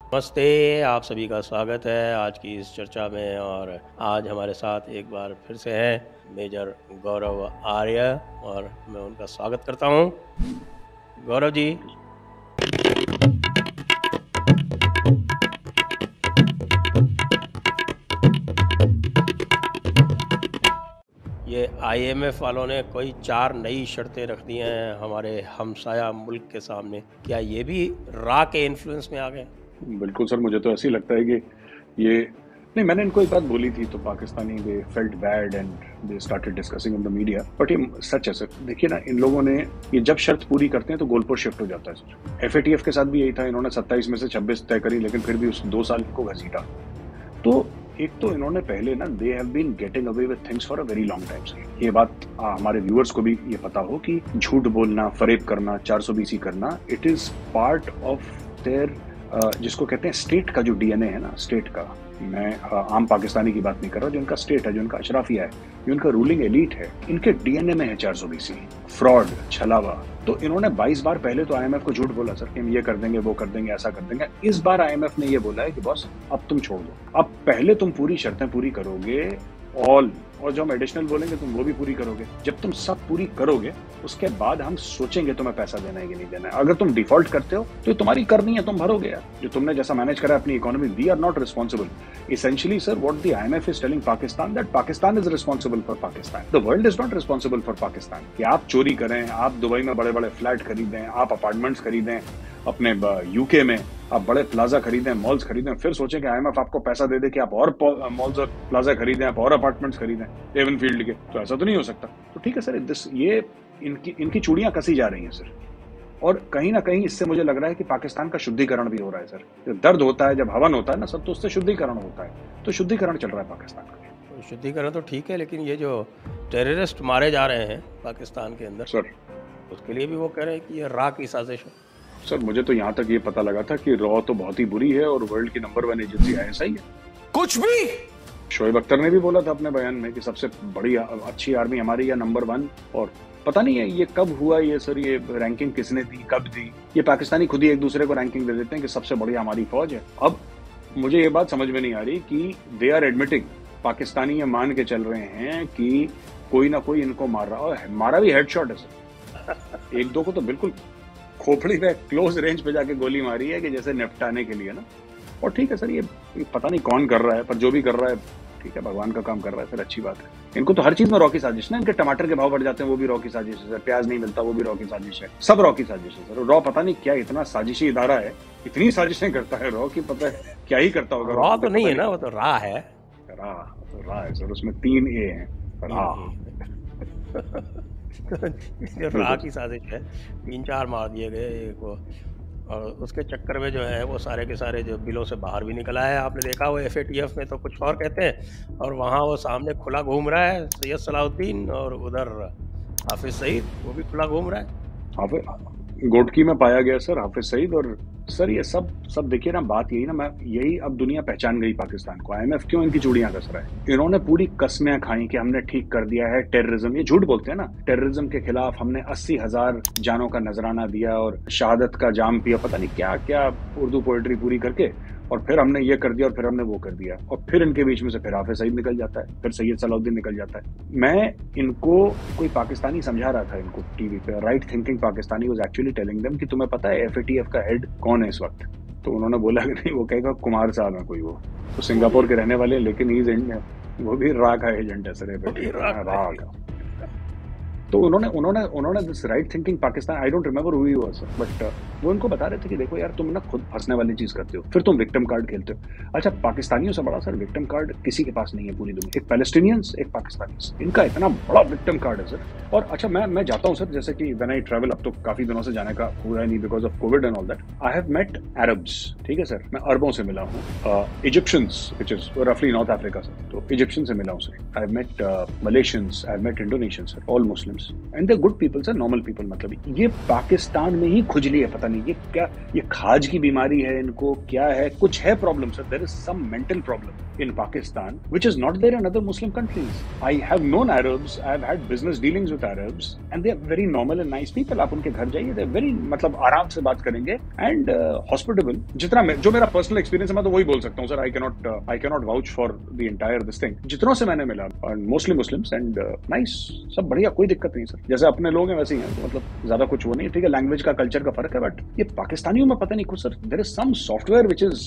नमस्ते, आप सभी का स्वागत है आज की इस चर्चा में। और आज हमारे साथ एक बार फिर से हैं मेजर गौरव आर्य, और मैं उनका स्वागत करता हूं। गौरव जी, ये आईएमएफ वालों ने कोई 4 नई शर्तें रख दी हैं हमारे हमसाया मुल्क के सामने। क्या ये भी रा के इन्फ्लुएंस में आ गए? बिल्कुल सर, मुझे तो ऐसे ही लगता है कि ये नहीं, मैंने इनको एक बात बोली थी तो Pakistani they felt bad and they started discussing in the media, but ये सच है सर। देखिए ना, इन लोगों ने ये जब शर्त पूरी करते हैं तो गोल पोस्ट शिफ्ट हो जाता है सर। एफएटीएफ के साथ भी यही था, इन्होंने 27 में से 26 तय करी, लेकिन फिर भी उस 2 साल को घसीटा। तो एक तो इन्होंने पहले ना, they have been getting away with things for a very long time sir. ये बात हमारे व्यूअर्स को भी ये पता हो कि झूठ बोलना, फरेब करना, 420 करना, it is part of their जिसको कहते हैं स्टेट का जो डीएनए है ना, स्टेट का। मैं आम पाकिस्तानी की बात नहीं कर रहा, जो इनका स्टेट है, जो इनका अशराफिया है, जो इनका रूलिंग एलीट है, इनके डीएनए में है 420, फ्रॉड, छलावा। तो इन्होंने 22 बार पहले तो आईएमएफ को झूठ बोला सर कि हम ये कर देंगे, वो कर देंगे, ऐसा कर देंगे। इस बार आईएमएफ ने ये बोला है कि बॉस अब तुम छोड़ दो, अब पहले तुम पूरी शर्तें पूरी करोगे ऑल, और जो हम एडिशनल बोलेंगे तुम वो भी पूरी करोगे। जब तुम सब पूरी करोगे उसके बाद हम सोचेंगे तुम्हें पैसा देना है कि नहीं देना है। अगर तुम डिफॉल्ट करते हो तो तुम्हारी करनी है, तुम भरोगे यार, जो तुमने जैसा मैनेज करा अपनी economy. We are not responsible essentially sir, what the IMF is telling Pakistan, that Pakistan is responsible for Pakistan, the world is not responsible for Pakistan। कि आप चोरी करें, आप दुबई में बड़े बड़े फ्लैट खरीदें, आप अपार्टमेंट्स खरीदें, अपने यूके में आप बड़े प्लाजा खरीदें, मॉल्स खरीदें, फिर सोचें कि आईएमएफ आपको पैसा दे दे कि आप और मॉल्स और प्लाजा खरीदें, आप और अपार्टमेंट्स खरीदें एवन फील्ड के। तो ऐसा तो नहीं हो सकता। तो ठीक है सर, ये इनकी चूड़ियां कसी जा रही हैं सर। और कहीं ना कहीं इससे मुझे लग रहा है कि पाकिस्तान का शुद्धिकरण भी हो रहा है सर। जब दर्द होता है, जब हवन होता है ना सर, तो उससे शुद्धिकरण होता है। तो शुद्धिकरण चल रहा है पाकिस्तान का। शुद्धिकरण तो ठीक है, लेकिन ये जो टेररिस्ट मारे जा रहे हैं पाकिस्तान के अंदर सर, उसके लिए भी वो कह रहे हैं कि ये रा की साजिश है। सर मुझे तो यहाँ तक ये पता लगा था कि रॉ तो बहुत ही बुरी है और वर्ल्ड की नंबर 1 एजेंसी आईएसआई है। कुछ भी शोएब अख्तर ने भी बोला था अपने बयान में कि सबसे बड़ी अच्छी आर्मी हमारी है, नंबर 1। और पता नहीं है ये कब हुआ ये सर, ये रैंकिंग किसने दी, कब दी? ये पाकिस्तानी खुद ही एक दूसरे को रैंकिंग दे देते हैं कि सबसे बड़ी हमारी फौज है। अब मुझे ये बात समझ में नहीं आ रही कि दे आर एडमिटिंग, पाकिस्तानी ये मान के चल रहे हैं कि कोई ना कोई इनको मार रहा है। मारा भी हेडशॉट है सर, एक दो को तो बिल्कुल खोपड़ी पे क्लोज रेंज पे जाके गोली मारी है कि जैसे निपटाने के लिए ना। और ठीक है सर, ये पता नहीं कौन कर रहा है, पर जो भी कर रहा है ठीक है, भगवान का काम कर रहा है सर, अच्छी बात है। इनको तो हर चीज में रॉ की साजिश ना, इनके टमाटर के भाव बढ़ जाते हैं वो भी रॉ की साजिश है सर, प्याज नहीं मिलता वो भी रॉ की साजिश है, सब रॉ की साजिश है सर। रॉ पता नहीं क्या इतना साजिशी इदारा है, इतनी साजिशें करता है रॉ की, पता है क्या ही करता होगा। रॉ तो नहीं है ना, वो तो रा है। रा है सर, उसमें 3 ए हैं। जो रा की साजिश है, 3-4 मार दिए गए एक वो, और उसके चक्कर में जो है वो सारे के सारे जो बिलों से बाहर भी निकल आया है। आपने देखा वो एफएटीएफ में तो कुछ और कहते हैं, और वहाँ वो सामने खुला घूम रहा है सैयद सलाउद्दीन, और उधर हाफिज सईद वो भी खुला घूम रहा है। गोटकी में पाया गया सर हाफिज सईद। और सर ये सब देखिए ना, बात यही ना, मैं यही अब दुनिया पहचान गई पाकिस्तान को। आईएमएफ क्यों इनकी चूड़ियां कस रहा है? इन्होंने पूरी कसमें खाई कि हमने ठीक कर दिया है टेररिज्म। ये झूठ बोलते हैं ना, टेररिज्म के खिलाफ हमने 80,000 जानों का नजराना दिया और शहादत का जाम पिया, पता नहीं क्या क्या उर्दू पोएट्री पूरी करके, और फिर हमने ये कर दिया और फिर हमने वो कर दिया। और फिर इनके बीच में से फिर हाफिज सईद निकल जाता है, फिर सैयद सलाउद्दीन निकल जाता है। मैं इनको, कोई पाकिस्तानी समझा रहा था इनको टीवी पे, right thinking Pakistani was actually telling them कि तुम्हें पता है एफएटीएफ का हेड कौन है इस वक्त? तो उन्होंने बोला कि नहीं, वो कहेगा कुमार साहब है कोई, वो तो सिंगापुर के रहने वाले, लेकिन ही इज इंडिया, वो भी रा का एजेंट है सर, एफएटीएफ रा का। तो उन्होंने this right thinking Pakistan, I don't remember who he was, but वो उनको बता रहे थे कि देखो यार, तुम ना खुद फंसने वाली चीज करते हो, फिर तुम विक्टिम कार्ड खेलते हो। अच्छा, पाकिस्तानियों से बड़ा सर विक्टिम कार्ड किसी के पास नहीं है पूरी दुनिया। एक पैलेस्टीनियंस, एक पाकिस्तानीज, इनका इतना बड़ा विक्टिम कार्ड है सर। और अच्छा, मैं जाता हूँ सर, जैसे कि व्हेन आई ट्रैवल, अब तो काफी दिनों से जाने का हुआ नहीं because of covid and all that. I have met Arabs, ठीक है सर, मैं अरबों से मिला हूँ, इजिप्शियंस व्हिच इज रफली नॉर्थ अफ्रीका सर, तो इजिप्शियन से मिला हूँ sir. I have met Malaysians, I have met Indonesians sir, all Muslims and they good people sir, normal people. मतलब ये पाकिस्तान में ही खुजली है, पता पाकिस्तानी, ये क्या, ये खाज की बीमारी है इनको, क्या है, कुछ है problem sir. There is some mental problem in Pakistan which is not there in other Muslim countries. I have known Arabs, I have had business dealings with Arabs and they are very normal and nice people. आप उनके घर जाइए, दे are very, मतलब आराम से बात करेंगे and hospitable. जितना जो मेरा पर्सनल एक्सपीरियंस है मैं तो वही बोल सकता हूँ sir. I cannot vouch for the entire this thing. जितनों से मैंने मिला, मोस्टली मुस्लिम्स एंड नाइस, सब बढ़िया, कोई दिक्कत नहीं सर। जैसे अपने लोग हैं वैसे ही हैं, तो मतलब ज्यादा कुछ वो नहीं। ठीक है, लैंग्वेज का, कल्चर का फर्क है, बट ये पाकिस्तानियों में पता नहीं कुछ sir, there is some software which is,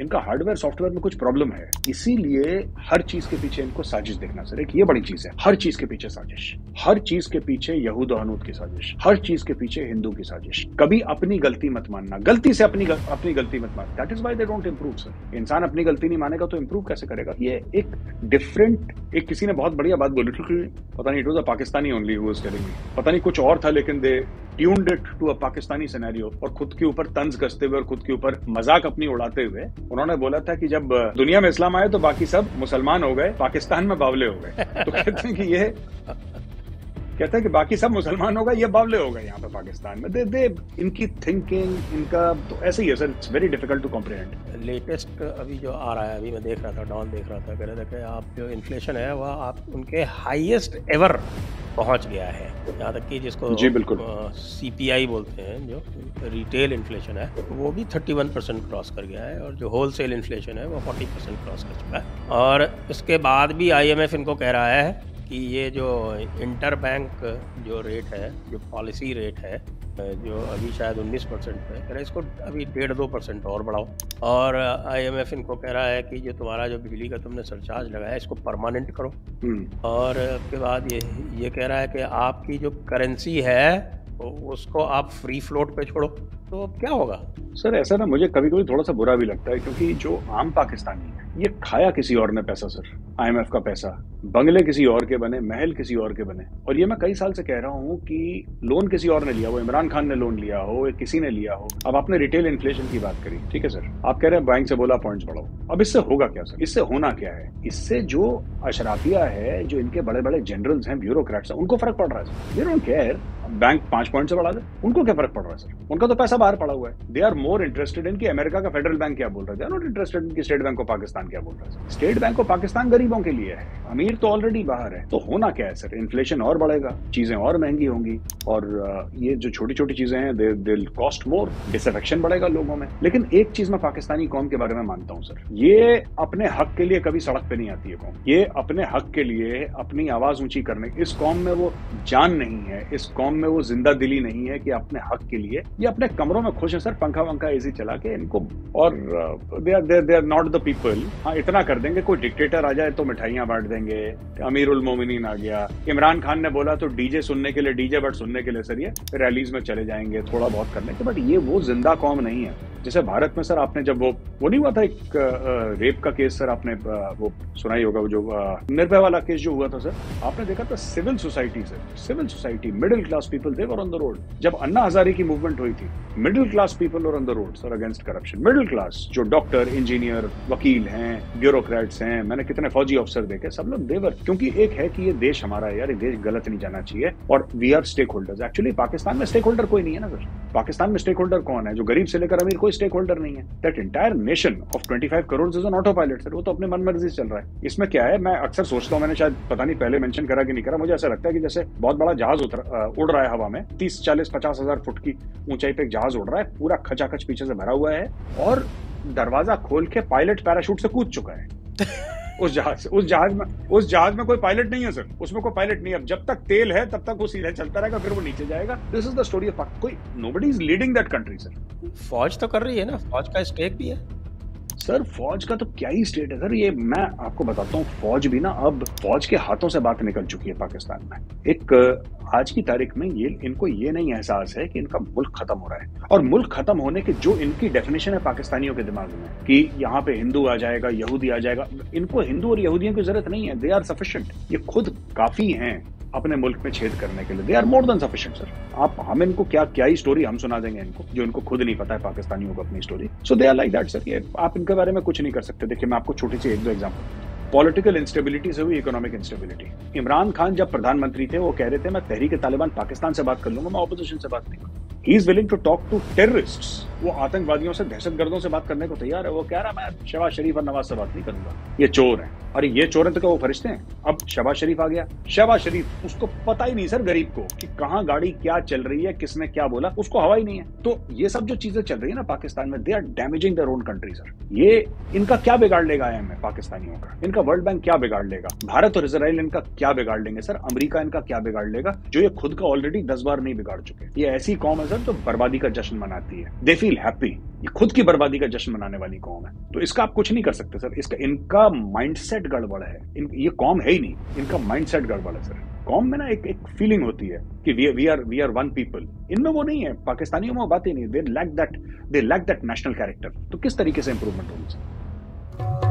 इनका हार्डवेयर सॉफ्टवेयर में कुछ प्रॉब्लम है। इसीलिए हर चीज के पीछे इनको साजिश देखना सर। एक ये बड़ी चीज है, हर चीज के पीछे साजिश, हर चीज के पीछे यहूद और हनूद की साजिश, हर चीज के पीछे हिंदू की साजिश। कभी अपनी गलती मत मानना, गलती से अपनी गलती मत मानना। That is why they don't improve sir. इंसान अपनी गलती नहीं मानेगा तो इंप्रूव कैसे करेगा? ये एक डिफरेंट, एक किसी ने बहुत बढ़िया बात बोली थी कि पता नहीं, it was a Pakistani only who was telling me, पता नहीं कुछ और था, लेकिन they tuned it to a Pakistani scenario, और खुद के ऊपर तंज कसते हुए और खुद के ऊपर मजाक अपनी उड़ाते हुए उन्होंने बोला था कि जब दुनिया में इस्लाम आया तो बाकी सब मुसलमान हो गए, पाकिस्तान में बावले हो गए। तो कहते हैं कि ये, कहते हैं कि बाकी सब मुसलमान हो गए, ये बावले हो गए यहाँ पे पाकिस्तान में। दे इनकी थिंकिंग, इनका तो ऐसे ही है sir. It's very difficult to comprehend. Latest अभी जो आ रहा है, अभी मैं देख रहा था, डॉन देख रहा था, कह रहे थे कि आप जो इन्फ्लेशन है वह आप उनके हाईएस्ट एवर पहुंच गया है। यहाँ तक कि जिसको जी बिल्कुल CPI बोलते हैं, जो रिटेल इन्फ्लेशन है, वो भी 31% क्रॉस कर गया है, और जो होलसेल इन्फ्लेशन है वो 40% क्रॉस कर चुका है। और इसके बाद भी IMF इनको कह रहा है कि ये जो इंटर बैंक जो रेट है, जो पॉलिसी रेट है, जो अभी शायद 19% है, कह रहे इसको अभी 1.5-2% और बढ़ाओ। और IMF इनको कह रहा है कि जो तुम्हारा जो बिजली का तुमने सरचार्ज लगाया इसको परमानेंट करो। और उसके बाद ये कह रहा है कि आपकी जो करेंसी है तो उसको आप फ्री फ्लोट पे छोड़ो। तो क्या होगा सर? ऐसा ना, मुझे कभी कभी थोड़ा सा बुरा भी लगता है, क्योंकि जो आम पाकिस्तानी है, ये खाया किसी और ने पैसा सर, IMF का पैसा, बंगले किसी और के बने, महल किसी और के बने। और ये मैं कई साल से कह रहा हूँ कि लोन किसी और ने लिया हो, इमरान खान ने लोन लिया हो, किसी ने लिया हो। अब आपने रिटेल इन्फ्लेशन की बात करी, ठीक है सर, आप कह रहे हैं बैंक से बोला पॉइंट्स बढ़ाओ। अब इससे होगा क्या सर? इससे होना क्या है? इससे जो अशराफिया है, जो इनके बड़े बड़े जनरल्स हैं, ब्यूरोक्रेट्स हैं, उनको फर्क पड़ रहा है sir. They don't care bank 5 point से बढ़ा दे, उनको क्या फर्क पड़ रहा है सर? उनका तो पैसा बाहर पड़ा हुआ है। They are more interested in कि अमेरिका का फेडरल बैंक क्या बोल रहा है, they are not interested in कि स्टेट बैंक ऑफ पाकिस्तान क्या बोल रहा है। स्टेट बैंक ऑफ पाकिस्तान गरीबों के लिए है, अमीर तो ऑलरेडी बाहर है। तो होना क्या है सर? इन्फ्लेशन और बढ़ेगा, चीजें और महंगी होंगी, और ये जो छोटी छोटी चीजें हैं they will cost more, disaffection बढ़ेगा लोगों में। लेकिन एक चीज मैं पाकिस्तानी कौम के बारे में मानता हूँ सर, ये अपने हक के लिए कभी सड़क पे नहीं आती है कौम। ये अपने हक के लिए अपनी आवाज ऊंची करने, इस कौम में वो जान नहीं है, इस कौम में वो जिंदा दिली नहीं है कि अपने हक के लिए ये अपने कमरों में खुश है सर, पंखा वंखा एसी चला के इनको। और they are not the people. हाँ, इतना कर देंगे, कोई डिक्टेटर आ जाए तो मिठाइयां बांट देंगे, अमीरुल मोमिनीन आ गया, इमरान खान ने बोला तो डीजे सुनने के लिए, डीजे बट सुनने के लिए सर ये रैलीज में चले जाएंगे, थोड़ा बहुत करने के। बट ये वो जिंदा कौम नहीं है। जैसे भारत में सर, आपने जब वो नहीं हुआ था एक रेप का केस सर, आपने वो सुना ही होगा, वो जो निर्भया वाला केस जो हुआ था सर, आपने देखा था civil society sir, civil society, middle class people, they were on the road. जब अन्ना हजारे की मूवमेंट हुई थी, middle class people were on the road sir against corruption. Middle class जो डॉक्टर, इंजीनियर, वकील हैं, ब्यूरोक्रेट्स हैं, मैंने कितने फौजी अफसर देखे, सब लोग देवर। क्योंकि एक है कि ये देश हमारा है यार, ये देश गलत नहीं जाना चाहिए, और we are stakeholders. Actually Pakistan में स्टेक होल्डर कोई नहीं है ना सर। पाकिस्तान में स्टेक होल्डर कौन है? जो गरीब से लेकर अमीर, कोई स्टेक होल्डर नहीं है। That entire nation of 25 crore is on auto pilot sir. वो तो अपने मन मर्जी से चल रहा है। इसमें क्या है, मैं अक्सर सोचता हूँ, मैंने शायद पता नहीं पहले मेंशन करा कि नहीं करा, मुझे ऐसा लगता है कि जैसे बहुत बड़ा जहाज उड़ रहा है हवा में, 30, 40, 50 हजार फुट की ऊंचाई पे एक जहाज उड़ रहा है, पूरा खचाखच पीछे से भरा हुआ है, और दरवाजा खोल के पायलट पैराशूट से कूद चुका है उस जहाज में कोई पायलट नहीं है सर, उसमें कोई पायलट नहीं है। अब जब तक तेल है तब तक वो सीधे चलता रहेगा, फिर वो नीचे जाएगा। This is the story of कोई, nobody is leading that country sir. फौज तो कर रही है ना, फौज का स्टेक भी है सर। फौज का तो क्या ही स्टेट है सर, ये मैं आपको बताता हूँ। फौज भी ना, अब फौज के हाथों से बात निकल चुकी है पाकिस्तान में। एक आज की तारीख में ये इनको ये नहीं एहसास है कि इनका मुल्क खत्म हो रहा है, और मुल्क खत्म होने की जो इनकी डेफिनेशन है पाकिस्तानियों के दिमाग में कि यहाँ पे हिंदू आ जाएगा, यहूदी आ जाएगा। इनको हिंदू और यहूदियों की जरूरत नहीं है, दे आर सफिशिएंट। ये खुद काफी हैं अपने मुल्क में छेद करने के लिए, they are more than sufficient sir. आप हम इनको क्या ही स्टोरी हम सुना देंगे इनको, जो इनको खुद नहीं पता है पाकिस्तानियों को अपनी story. So they are like that sir. ये आप इनके बारे में कुछ नहीं कर सकते। देखिए, मैं आपको छोटी सी 1-2 एग्जांपल। पॉलिटिकल इंस्टेबिलिटी से हुई इकोनॉमिक इंस्टेबिलिटी। इमरान खान जब प्रधानमंत्री थे, वो कह रहे थे मैं तहरीक तालिबान पाकिस्तान से बात कर लूंगा, मैं ऑपोजिशन से बात नहीं करूंगा। He is willing to talk to terrorists. वो आतंकवादियों से, दहशतगर्दों से बात करने को तैयार है। वो कह रहा मैं शहबाज शरीफ और नवाज से बात नहीं करूंगा, ये चोर हैं। अरे ये चोर हैं तो क्या वो फरिश्ते हैं? अब शहबाज शरीफ आ गया। शहबाज शरीफ, उसको पता ही नहीं सर गरीब को कि कहाँ गाड़ी क्या चल रही है, किसने क्या बोला, उसको हवा ही नहीं है। तो ये सब जो चीजें चल रही है ना पाकिस्तान में, they are damaging their own country sir. ये इनका क्या बिगाड़ लेगा IMF पाकिस्तानियों का? इनका वर्ल्ड बैंक क्या बिगाड़ लेगा? भारत और इजराइल इनका क्या बिगाड़ लेंगे सर? अमेरिका इनका क्या बिगाड़ लेगा, जो ये खुद का ऑलरेडी 10 बार नहीं बिगाड़ चुके? ये ऐसी कौम है सर जो बर्बादी का जश्न मनाती है। They feel happy. ये खुद की बर्बादी का जश्न मनाने वाली कौम है। तो इसका आप कुछ नहीं कर सकते सर। इसका, इनका माइंडसेट गड़बड़ है। ये कौम है ही नहीं, इनका माइंडसेट गड़बड़ है सर। कौम में ना एक फीलिंग होती है कि वी आर वन पीपल। इनमें वो नहीं है, पाकिस्तानियों में वो बात ही नहीं। They lack that national character. तो किस तरीके से इंप्रूवमेंट होगी सर?